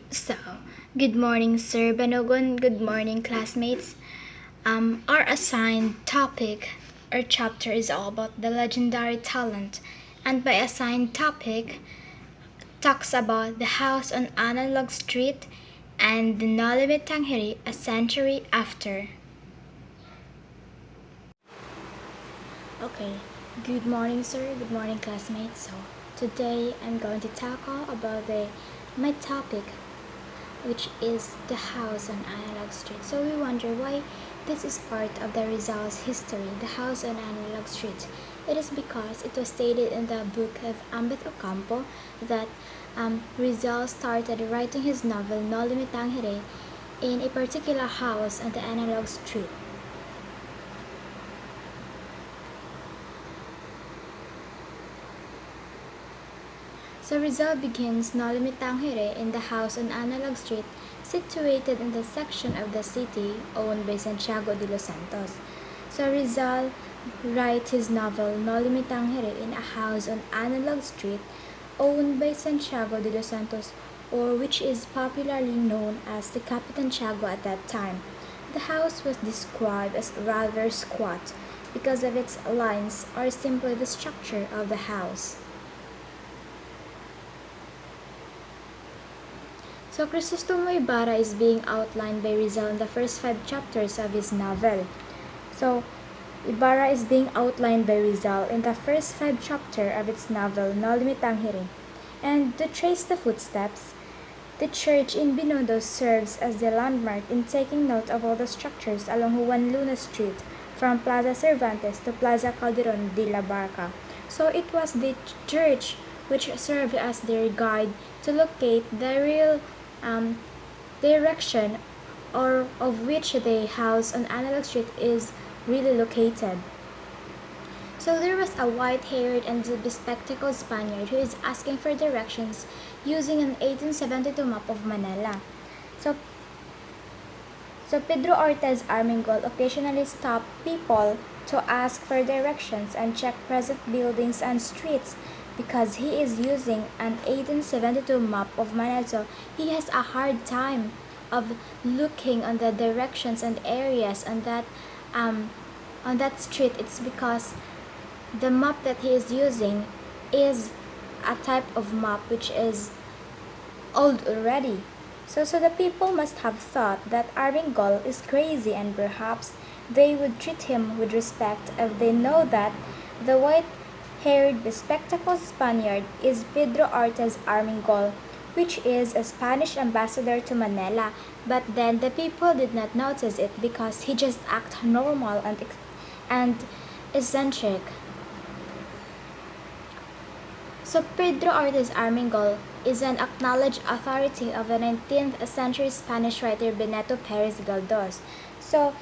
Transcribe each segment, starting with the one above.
So, good morning, Sir Banogon. Good morning, classmates. Our assigned topic or chapter is all about the legendary talent, and by assigned topic, talks about the house on Analog Street and the Nolimet Tanghiri a century after. Okay, good morning, sir. Good morning, classmates. So, today I'm going to tackle about my topic, which is the house on Analog Street. So we wonder why this is part of the Rizal's history, the house on Analog Street. It is because it was stated in the book of Ambit Ocampo that Rizal started writing his novel No Limitangere in a particular house on the Analog Street. So Rizal begins No Limitangere in the house on Analog Street, situated in the section of the city owned by Santiago de los Santos. So Rizal writes his novel No Limitangere in a house on Analog Street, owned by Santiago de los Santos, or which is popularly known as the Capitan Tiago at that time. The house was described as rather squat because of its lines or simply the structure of the house. So Crisostomo Ibarra is being outlined by Rizal in the first 5 chapters of his novel. So Ibarra is being outlined by Rizal in the first 5 chapters of its novel No Limitangere. And to trace the footsteps, the church in Binondo serves as the landmark in taking note of all the structures along Juan Luna Street from Plaza Cervantes to Plaza Calderon de la Barca. So it was the church which served as their guide to locate the real direction or of which the house on Analog Street is really located. So there was a white-haired and bespectacled Spaniard who is asking for directions using an 1872 map of Manila. So Pedro Ortiz Armengol occasionally stopped people to ask for directions and check present buildings and streets because he is using an 1872 map of Manila, so he has a hard time of looking on the directions and areas on that street. It's because the map that he is using is a type of map which is old already. So the people must have thought that Armengol is crazy, and perhaps they would treat him with respect if they know that the white-haired bespectacled Spaniard is Pedro Ortiz Armengol, which is a Spanish ambassador to Manila. But then the people did not notice it because he just acted normal and eccentric. So Pedro Ortiz Armengol is an acknowledged authority of the 19th century Spanish writer Benito Perez Galdós. So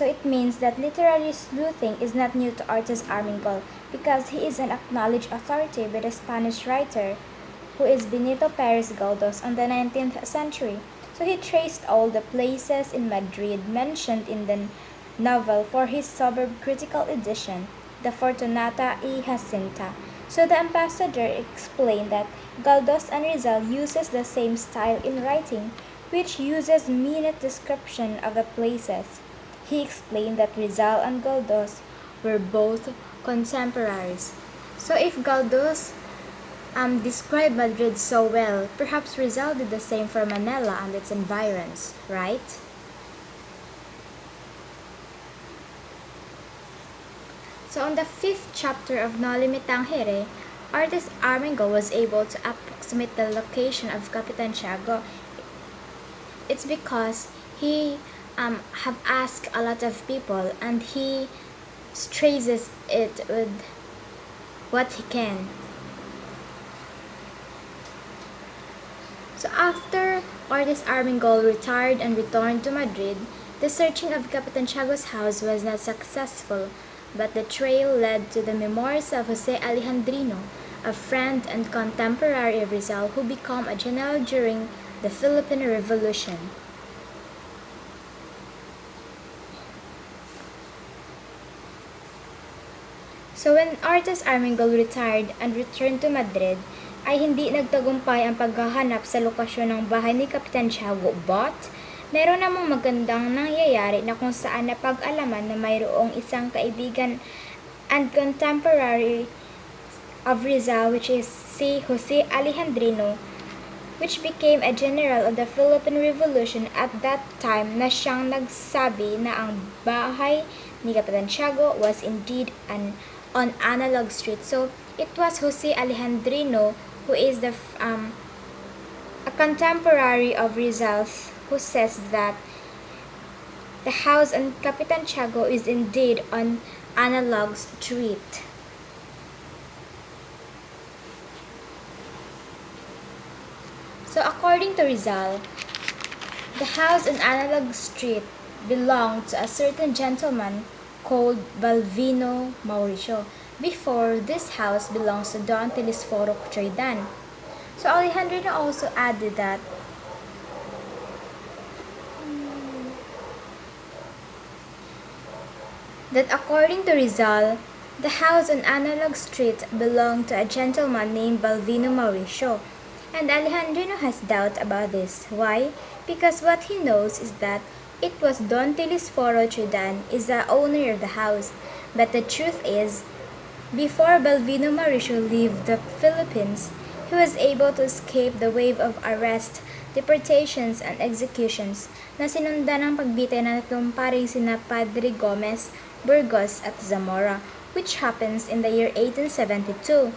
it means that literary sleuthing is not new to Ortiz Armengol because he is an acknowledged authority by the Spanish writer who is Benito Perez Galdós on the 19th century. So he traced all the places in Madrid mentioned in the novel for his suburb critical edition, the Fortunata y Jacinta. So the ambassador explained that Galdós and Rizal uses the same style in writing, which uses minute description of the places. He explained that Rizal and Galdós were both contemporaries. So if Galdós described Madrid so well, perhaps Rizal did the same for Manila and its environs, right? So on the 5th chapter of No Limitangere, artist Armengol was able to approximate the location of Capitan Tiago. It's because he have asked a lot of people and he traces it with what he can. So after artist Armengol retired and returned to Madrid, the searching of Capitan Tiago's house was not successful, but the trail led to the memoirs of Jose Alejandrino, a friend and contemporary of Rizal who became a general during the Philippine Revolution. So when artist Armengol retired and returned to Madrid, ay hindi nagtagumpay ang paghahanap sa lokasyon ng bahay ni Kapitan Tiago, but meron namang magandang nangyayari na kung saan napag-alaman na mayroong isang kaibigan and contemporary of Rizal, which is si Jose Alejandrino, which became a general of the Philippine Revolution at that time, na siyang nagsabi na ang bahay ni Kapitan Tiago was indeed on Analog Street. So it was Jose Alejandrino, who is a contemporary of Rizal's, who says that the house on Kapitan Tiago is indeed on Analog Street. So according to Rizal, the house on Analog Street belonged to a certain gentleman called Balvino Mauricio. Before, this house belongs to Don Telisforo Choydan. So Alejandrino also added that according to Rizal, the house on Analog Street belonged to a gentleman named Balvino Mauricio. And Alejandrino has doubt about this. Why? Because what he knows is that it was Don Telisforo Choydan is the owner of the house. But the truth is, before Balvino Mauricio left the Philippines, he was able to escape the wave of arrests, deportations, and executions na sinundan ng pagbitay ng tatlong paring sina Padre Gomez, Burgos, at Zamora, which happens in the year 1872.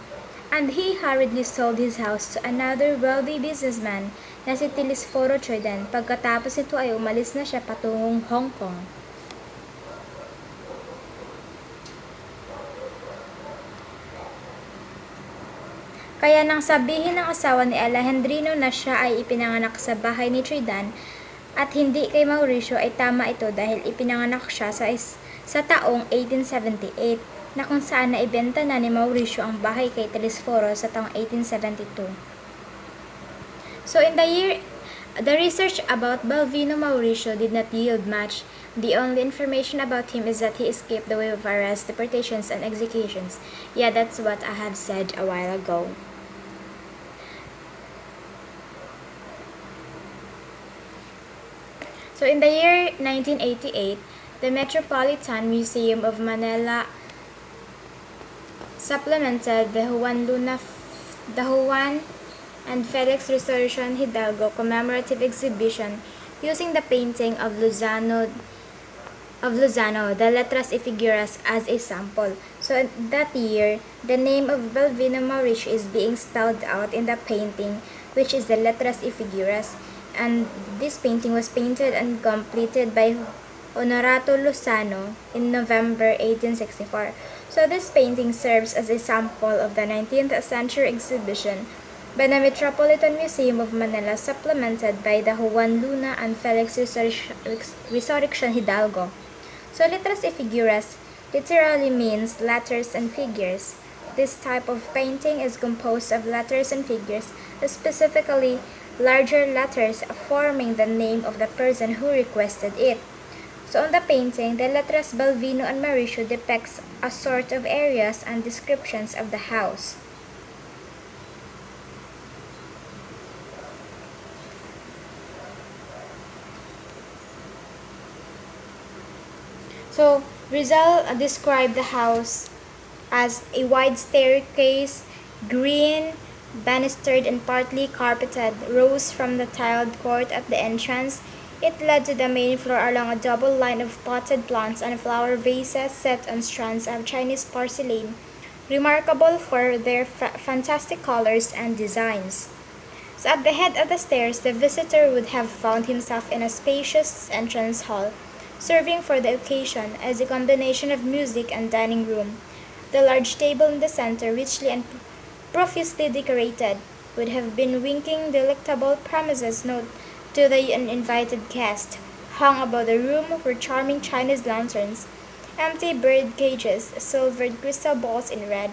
And he hurriedly sold his house to another wealthy businessman na si Telisforo Choydan pagkatapos ito ay umalis na siya patungong Hong Kong. Kaya nang sabihin ng asawa ni Alejandrino na siya ay ipinanganak sa bahay ni Choydan at hindi kay Mauricio, ay tama ito dahil ipinanganak siya sa taong 1878 na kung saan naibenta na ni Mauricio ang bahay kay Telisforo sa taong 1872. So in the research about Balvino Mauricio did not yield much. The only information about him is that he escaped the wave of arrests, deportations, and executions. Yeah, that's what I have said a while ago. So in the year 1988, the Metropolitan Museum of Manila supplemented the Juan and Felix Restoration Hidalgo commemorative exhibition using the painting of Lozano, the Letras y Figuras, as a sample. So that year, the name of Balvino Mauricio is being spelled out in the painting, which is the Letras y Figuras, and this painting was painted and completed by Honorato Lozano in November 1864. So this painting serves as a sample of the 19th century exhibition by the Metropolitan Museum of Manila, supplemented by the Juan Luna and Felix Resurrection Hidalgo. So letras y figuras literally means letters and figures. This type of painting is composed of letters and figures, specifically larger letters forming the name of the person who requested it. So on the painting, the letras Balvino and Mauricio depicts a sort of areas and descriptions of the house. So Rizal described the house as a wide staircase, green, banistered and partly carpeted, rose from the tiled court at the entrance. It led to the main floor along a double line of potted plants and flower vases set on strands of Chinese porcelain, remarkable for their fantastic colors and designs. So at the head of the stairs, the visitor would have found himself in a spacious entrance hall, serving for the occasion as a combination of music and dining room. The large table in the center, richly and profusely decorated, would have been winking delectable promises note to the uninvited guest. Hung above the room were charming Chinese lanterns, empty bird cages, silvered crystal balls in red,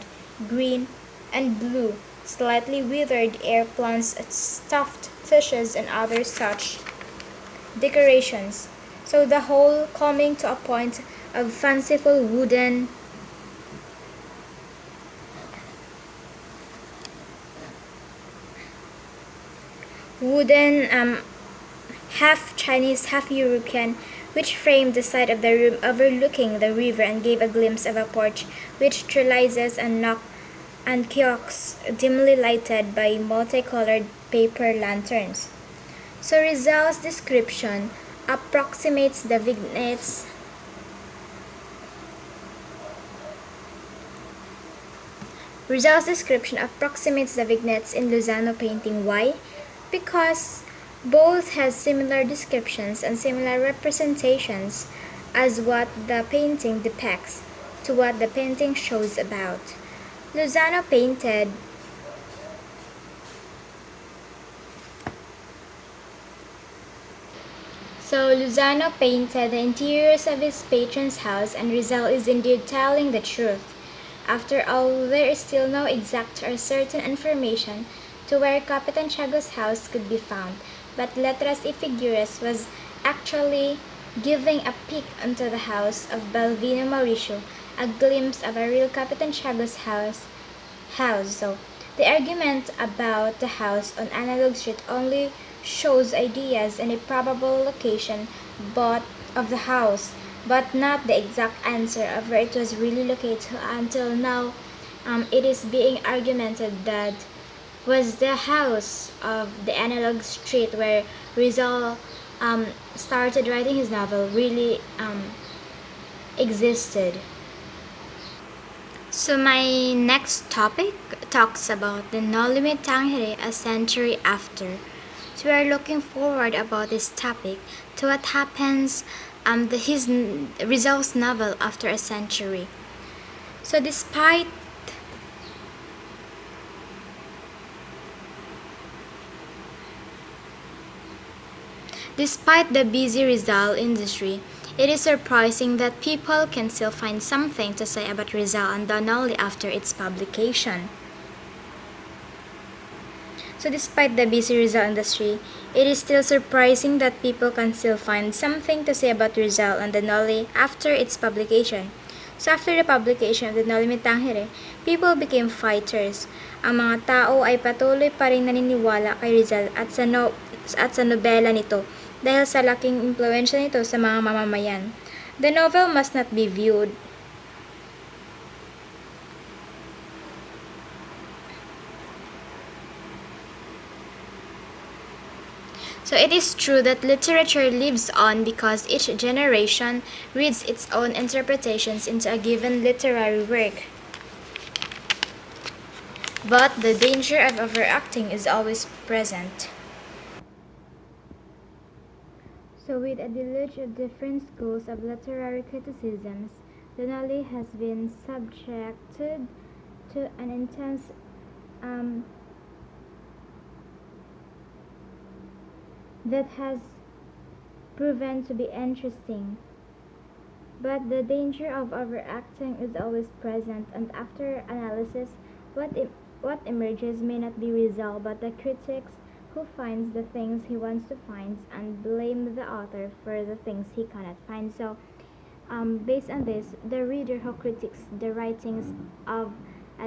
green, and blue, slightly withered air plants, stuffed fishes, and other such decorations. So the whole coming to a point of fanciful wooden half Chinese, half European, which framed the side of the room overlooking the river and gave a glimpse of a porch with trellises and kiosks dimly lighted by multicolored paper lanterns. So Rizal's description approximates the vignettes Rizal's description approximates the vignettes in Lozano painting. Why? Because both has similar descriptions and similar representations as what the painting depicts to what the painting shows about. Lozano painted Lozano painted the interiors of his patron's house, and Rizal is indeed telling the truth. After all, there is still no exact or certain information to where Capitan Tiago's house could be found, but Letras y Figuras was actually giving a peek into the house of Balvino Mauricio, a glimpse of a real Capitan Tiago's house. So, the argument about the house on Analog Street only shows ideas and a probable location but of the house, but not the exact answer of where it was really located. Until now, it is being argumented that was the house of the Analog Street where Rizal started writing his novel really existed. So my next topic talks about the No Limit Tangere a century after. So we are looking forward about this topic to what happens his Rizal's novel after a century. So despite the busy Rizal industry, it is surprising that people can still find something to say about Rizal and Donnelly after its publication. So despite the busy Rizal industry, it is still surprising that people can still find something to say about Rizal and Donnelly after its publication. So after the publication of the No Limit Tangere, people became fighters. Ang mga tao ay patuloy pa rin naniniwala kay Rizal at sa nobela nito dahil sa laking impluensya nito sa mga mamamayan. The novel must not be viewed So it is true that literature lives on because each generation reads its own interpretations into a given literary work. But the danger of overacting is always present. So with a deluge of different schools of literary criticisms, Donnelly has been subjected to an intense that has proven to be interesting. But the danger of overacting is always present, and after analysis, what emerges may not be Rizal, but the critics who finds the things he wants to find and blame the author for the things he cannot find. So, based on this, the reader who critiques the writings of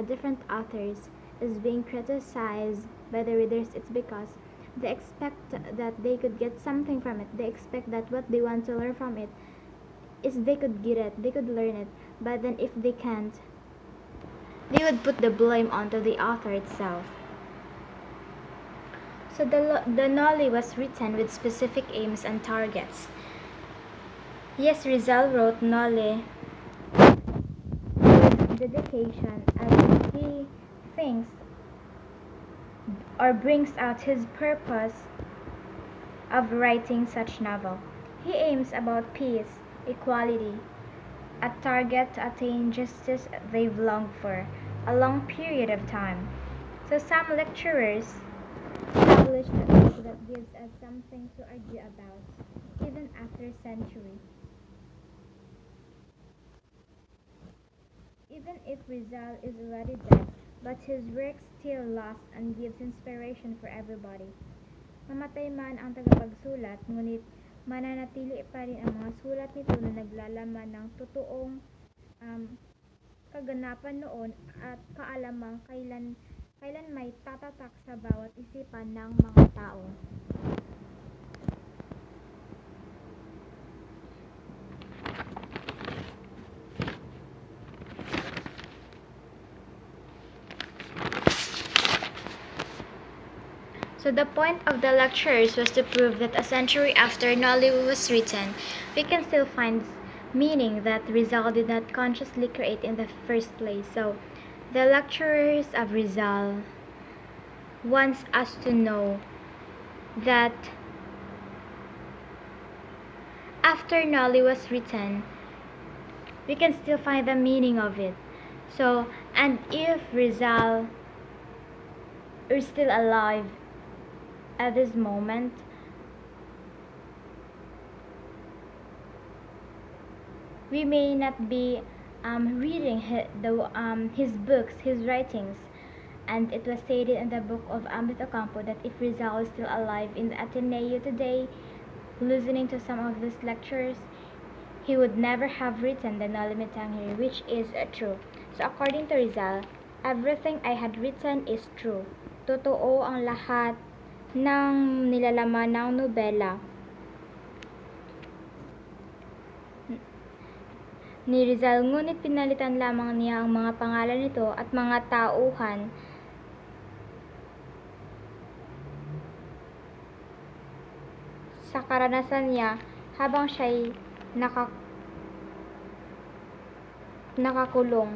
different authors is being criticized by the readers. It's because they expect that they could get something from it. They expect that what they want to learn from it is they could get it, they could learn it. But then if they can't, they would put the blame onto the author itself. So the Nolly was written with specific aims and targets. Yes, Rizal wrote Nolly with dedication as he thinks or brings out his purpose of writing such novel. He aims about peace, equality, a target to attain justice they've longed for a long period of time. So some lecturers published a book that gives us something to argue about, even after centuries. Even if Rizal is already dead, but his work still lasts and gives inspiration for everybody. Mamatay man ang tagapagsulat, ngunit mananatili pa rin ang mga sulat nito na naglalaman ng totoong kaganapan noon at kaalamang kailan may tatatak sa bawat isipan ng mga tao. So the point of the lectures was to prove that a century after Nolly was written, we can still find meaning that Rizal did not consciously create in the first place. So the lecturers of Rizal wants us to know that after Nolly was written, we can still find the meaning of it. So, and if Rizal is still alive at this moment, we may not be reading his books, his writings. And it was stated in the book of Ambit Ocampo that if Rizal is still alive in the Ateneo today, listening to some of these lectures, he would never have written the Nolimitangere, which is true. So according to Rizal, everything I had written is true. Totoo ang lahat ng nilalaman ng nobela ni Rizal, ngunit pinalitan lamang niya ang mga pangalan nito at mga tauhan sa karanasan niya habang siya'y nakakulong.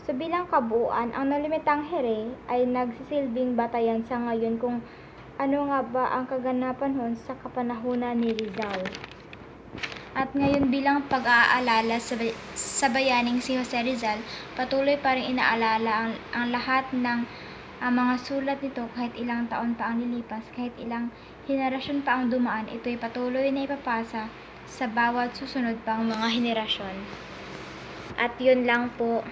So bilang kabuuan, ang Nolimitangere ay nagsisilbing batayan sa ngayon kung ano nga ba ang kaganapan sa kapanahunan ni Rizal. At ngayon bilang pag-aalala sa bayaning si Jose Rizal, patuloy pa rin inaalala ang lahat ng mga sulat nito kahit ilang taon pa ang lilipas, kahit ilang henerasyon pa ang dumaan, ito'y patuloy na ipapasa sa bawat susunod pang mga henerasyon. At yun lang po.